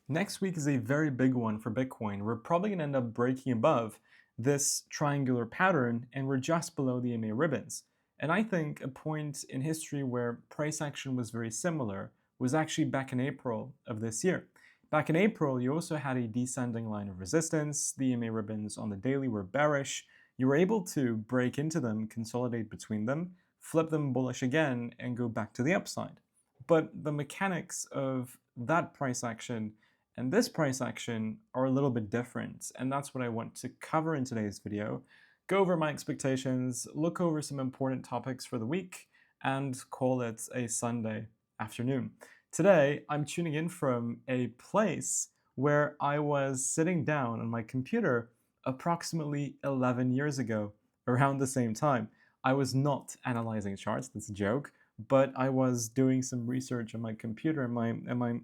Next week is a very big one for Bitcoin. We're probably going to end up breaking above this triangular pattern and we're just below the EMA ribbons. And I think a point in history where price action was very similar was actually back in April of this year. Back in April, you also had a descending line of resistance. The EMA ribbons on the daily were bearish. You were able to break into them, consolidate between them, flip them bullish again, and go back to the upside. But the mechanics of that price action and this price action are a little bit different, and that's what I want to cover in today's video. Go over my expectations, look over some important topics for the week, and call it a Sunday afternoon. Today, I'm tuning in from a place where I was sitting down on my computer approximately 11 years ago, around the same time. I was not analyzing charts, that's a joke, but I was doing some research on my computer, and my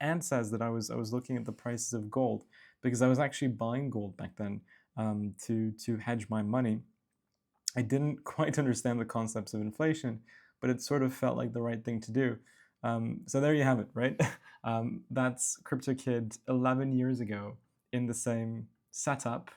aunt says that I was looking at the prices of gold because I was actually buying gold back then to hedge my money. I didn't quite understand the concepts of inflation, but it sort of felt like the right thing to do. So there you have it, right? That's Crypto Kid 11 years ago in the same setup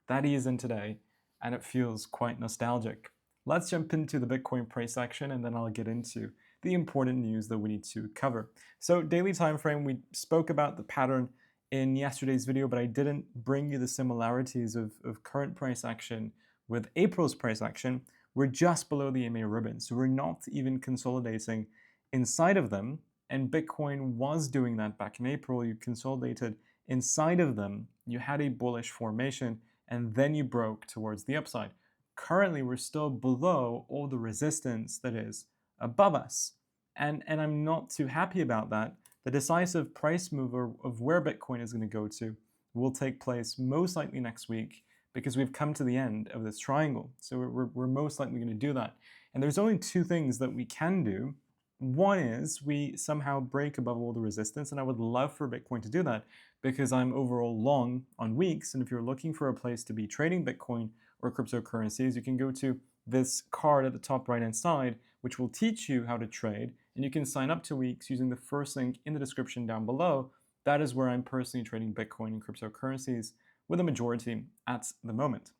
that he is in today, and it feels quite nostalgic. Let's jump into the Bitcoin price action, and then I'll get into the important news that we need to cover. So daily time frame, we spoke about the pattern in yesterday's video, but I didn't bring you the similarities of current price action with April's price action. We're just below the EMA ribbon, so we're not even consolidating inside of them, and Bitcoin was doing that back in April. You consolidated inside of them, you had a bullish formation, and then you broke towards the upside. Currently, we're still below all the resistance that is above us. And I'm not too happy about that. The decisive price move of where Bitcoin is going to go to will take place most likely next week because we've come to the end of this triangle. So we're most likely going to do that. And there's only two things that we can do. One is we somehow break above all the resistance, and I would love for Bitcoin to do that because I'm overall long on weeks. And if you're looking for a place to be trading Bitcoin or cryptocurrencies, you can go to this card at the top right hand side, which will teach you how to trade. And you can sign up to weeks using the first link in the description down below. That is where I'm personally trading Bitcoin and cryptocurrencies with a majority at the moment.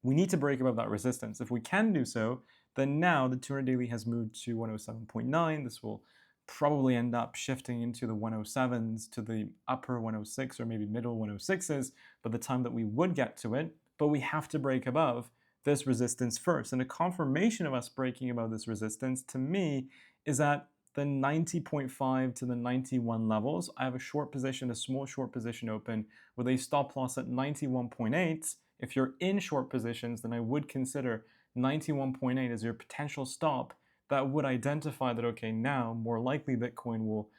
We need to break above that resistance. If we can do so, then now the 200 daily has moved to 107.9. This will probably end up shifting into the 107s to the upper 106 or maybe middle 106s by the time that we would get to it. But we have to break above this resistance first. And a confirmation of us breaking above this resistance to me is at the 90.5 to the 91 levels. I have a short position, a small short position open with a stop loss at 91.8. If you're in short positions, then I would consider 91.8 as your potential stop. That would identify that, okay, now more likely Bitcoin will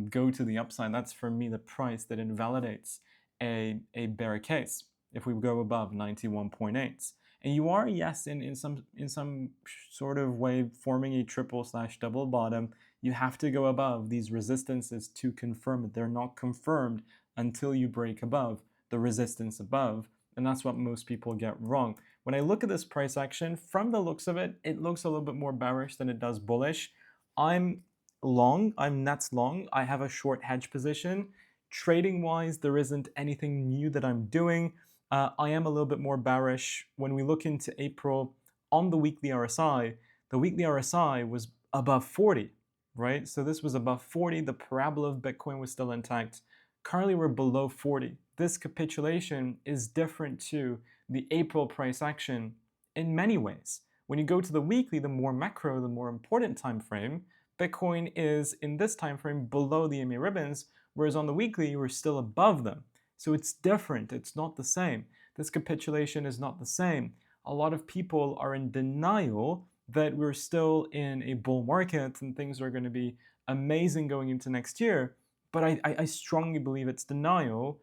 go to the upside. That's for me the price that invalidates a bear case if we go above 91.8. And you are, yes, in some sort of way forming a triple/double bottom. You have to go above these resistances to confirm it. They're not confirmed until you break above the resistance above. And that's what most people get wrong. When I look at this price action, from the looks of it, it looks a little bit more bearish than it does bullish. I'm long, I'm nets long. I have a short hedge position. Trading wise, there isn't anything new that I'm doing. I am a little bit more bearish. When we look into April on the weekly RSI, the weekly RSI was above 40, right? So this was above 40. The parabola of Bitcoin was still intact. Currently, we're below 40. This capitulation is different to the April price action in many ways. When you go to the weekly, the more macro, the more important time frame, Bitcoin is in this time frame below the EMA ribbons, whereas on the weekly, we're still above them. So it's different. It's not the same. This capitulation is not the same. A lot of people are in denial that we're still in a bull market and things are going to be amazing going into next year. But I strongly believe it's denial.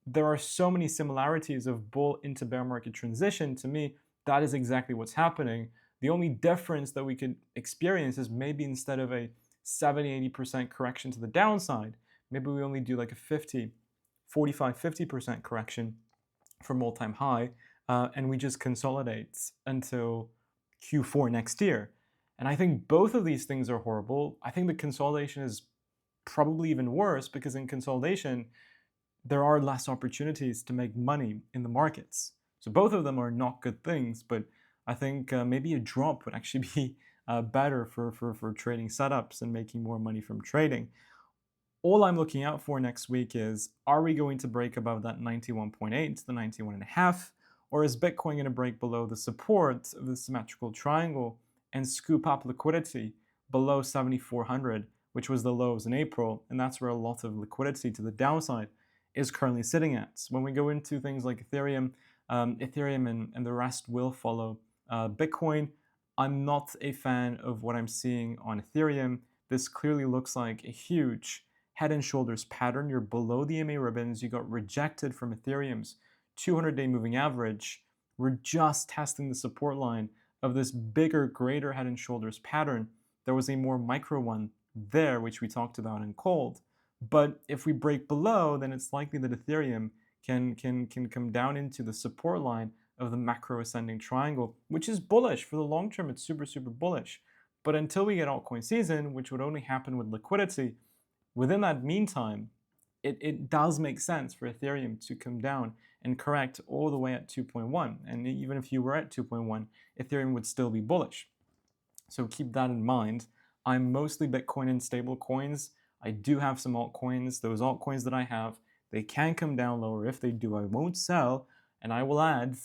There are so many similarities of bull into bear market transition. To me, that is exactly what's happening. The only difference that we could experience is maybe instead of a 70-80% correction to the downside, maybe we only do like a 45-50% correction from all-time high, and we just consolidate until Q4 next year. And I think both of these things are horrible. I think the consolidation is probably even worse because in consolidation, there are less opportunities to make money in the markets. So both of them are not good things, but I think maybe a drop would actually be better for trading setups and making more money from trading. All I'm looking out for next week is, are we going to break above that 91.8, the 91.5, or is Bitcoin going to break below the support of the symmetrical triangle and scoop up liquidity below 7,400, which was the lows in April, and that's where a lot of liquidity to the downside is currently sitting at. When we go into things like Ethereum, and the rest will follow Bitcoin. I'm not a fan of what I'm seeing on Ethereum. This clearly looks like a huge head and shoulders pattern. You're below the MA ribbons. You got rejected from Ethereum's 200-day moving average. We're just testing the support line of this bigger, greater head and shoulders pattern. There was a more micro one there, which we talked about in cold. But if we break below, then it's likely that Ethereum can come down into the support line of the macro ascending triangle, which is bullish. For the long term, it's super, super bullish. But until we get altcoin season, which would only happen with liquidity, within that meantime, it does make sense for Ethereum to come down and correct all the way at 2.1. And even if you were at 2.1, Ethereum would still be bullish. So keep that in mind. I'm mostly Bitcoin and stable coins. I do have some altcoins. Those altcoins that I have, they can come down lower. If they do, I won't sell. And I will add,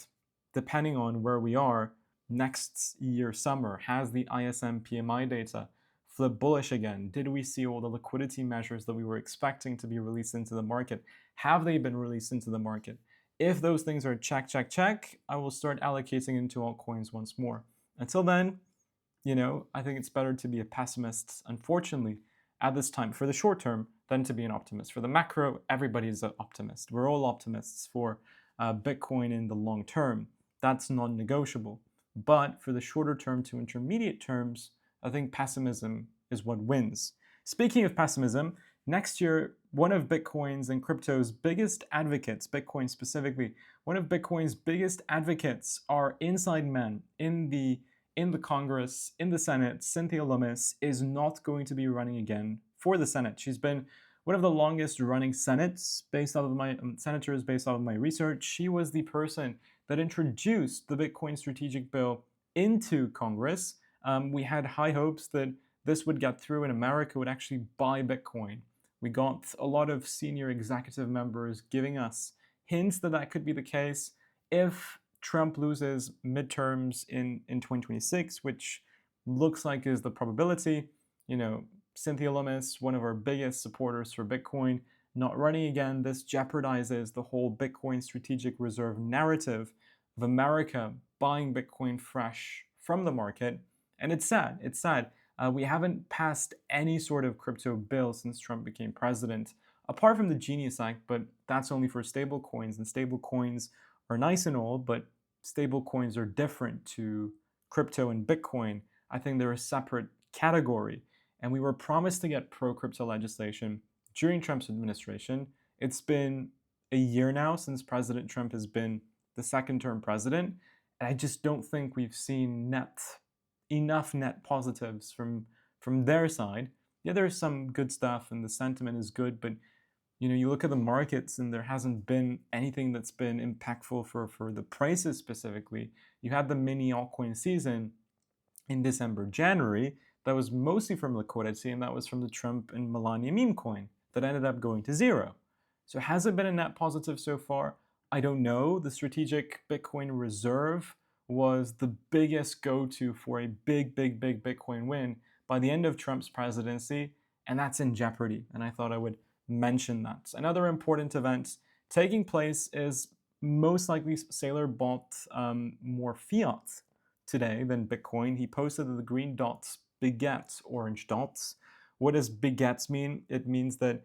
depending on where we are, next year summer, has the ISM PMI data flip bullish again? Did we see all the liquidity measures that we were expecting to be released into the market? Have they been released into the market? If those things are check, check, check, I will start allocating into altcoins once more. Until then, I think it's better to be a pessimist, unfortunately, at this time for the short term than to be an optimist. For the macro, everybody's an optimist. We're all optimists for Bitcoin in the long term. That's non-negotiable. But for the shorter term to intermediate terms, I think pessimism is what wins. Speaking of pessimism, next year, one of Bitcoin's and crypto's biggest advocates, Bitcoin specifically, one of Bitcoin's biggest advocates are inside men in the Congress, in the Senate. Cynthia Lummis is not going to be running again for the Senate. She's been one of the longest running senators based off of my research. She was the person that introduced the Bitcoin strategic bill into Congress. We had high hopes that this would get through and America would actually buy Bitcoin. We got a lot of senior executive members giving us hints that that could be the case if Trump loses midterms in 2026, which looks like is the probability. Cynthia Lummis, one of our biggest supporters for Bitcoin, not running again. This jeopardizes the whole Bitcoin strategic reserve narrative of America buying Bitcoin fresh from the market. And it's sad. It's sad. We haven't passed any sort of crypto bill since Trump became president, apart from the Genius Act, but that's only for stable coins. And stable coins are nice and all, but stable coins are different to crypto and Bitcoin. I think they're a separate category. And we were promised to get pro-crypto legislation during Trump's administration. It's been a year now since President Trump has been the second-term president, and I just don't think we've seen enough net positives from their side. Yeah, there's some good stuff, and the sentiment is good, but you look at the markets, and there hasn't been anything that's been impactful for the prices specifically. You had the mini altcoin season in December, January. That was mostly from liquidity, and that was from the Trump and Melania meme coin that ended up going to zero. So has it been a net positive so far? I don't know. The strategic Bitcoin reserve was the biggest go-to for a big, big, big Bitcoin win by the end of Trump's presidency, and that's in jeopardy. And I thought I would mention that. Another important event taking place is most likely Saylor bought more fiat today than Bitcoin. He posted that the green dots beget orange dots. What does begets mean? It means that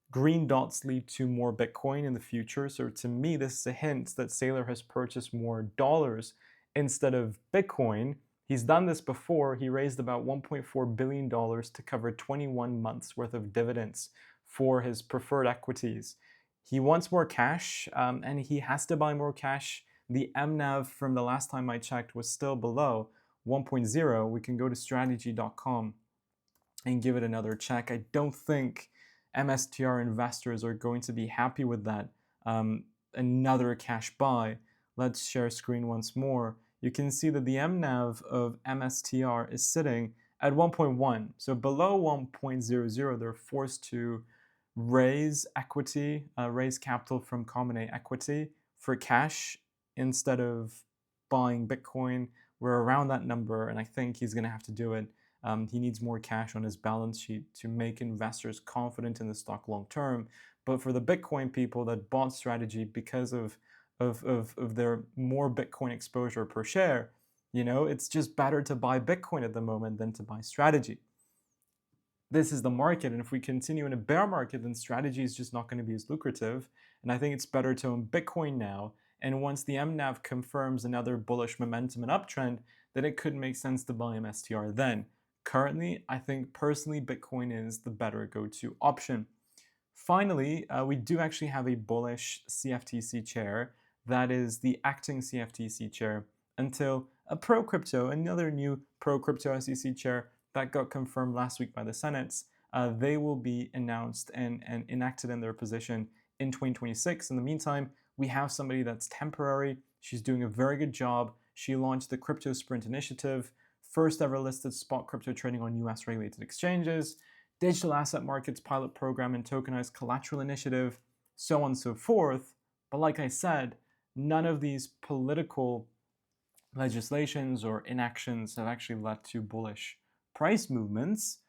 green dots lead to more Bitcoin in the future. So to me, this is a hint that Saylor has purchased more dollars instead of Bitcoin. He's done this before. He raised about $1.4 billion to cover 21 months worth of dividends for his preferred equities. He wants more cash, and he has to buy more cash. The MNAV from the last time I checked was still below 1.0. We can go to strategy.com and give it another check. I don't think MSTR investors are going to be happy with that. Another cash buy. Let's share screen once more. You can see that the MNAV of MSTR is sitting at 1.1. So below 1.00, they're forced to raise equity, raise capital from common A equity for cash instead of buying Bitcoin. We're around that number, and I think he's going to have to do it. He needs more cash on his balance sheet to make investors confident in the stock long term. But for the Bitcoin people that bought Strategy because of their more Bitcoin exposure per share, it's just better to buy Bitcoin at the moment than to buy Strategy. This is the market, and if we continue in a bear market, then Strategy is just not going to be as lucrative. And I think it's better to own Bitcoin now. And once the MNAV confirms another bullish momentum and uptrend, then it could make sense to buy MSTR then. Currently, I think personally Bitcoin is the better go-to option. Finally, we do actually have a bullish CFTC chair. That is the acting CFTC chair until a pro-crypto, another new pro-crypto SEC chair that got confirmed last week by the Senate. They will be announced and enacted in their position in 2026. In the meantime, we have somebody that's temporary. She's doing a very good job. She launched the Crypto Sprint Initiative, first ever listed spot crypto trading on US regulated exchanges, digital asset markets pilot program and tokenized collateral initiative, so on and so forth. But like I said, none of these political legislations or inactions have actually led to bullish price movements.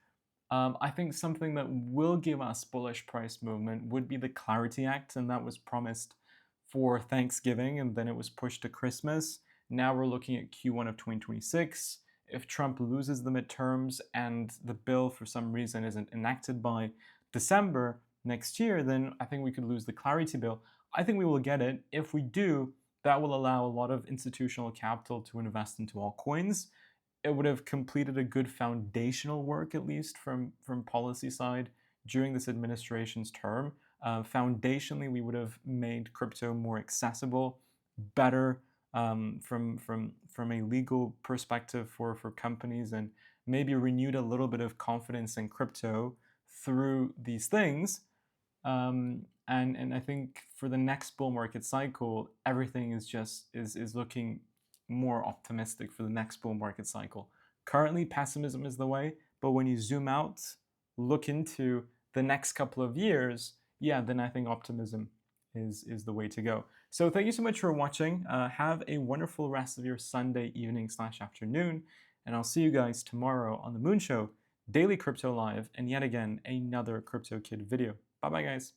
I think something that will give us bullish price movement would be the Clarity Act, and that was promised for Thanksgiving, and then it was pushed to Christmas. Now we're looking at Q1 of 2026. If Trump loses the midterms and the bill for some reason isn't enacted by December next year, then I think we could lose the Clarity bill. I think we will get it. If we do, that will allow a lot of institutional capital to invest into altcoins. It would have completed a good foundational work, at least from policy side, during this administration's term. Foundationally, we would have made crypto more accessible, better from a legal perspective for companies, and maybe renewed a little bit of confidence in crypto through these things. And I think for the next bull market cycle, everything is looking more optimistic for the next bull market cycle. Currently, pessimism is the way, but when you zoom out, look into the next couple of years, yeah, then I think optimism is the way to go. So thank you so much for watching. Have a wonderful rest of your Sunday evening/afternoon, and I'll see you guys tomorrow on the Moon Show, Daily Crypto Live, and yet again, another Crypto Kid video. Bye-bye, guys.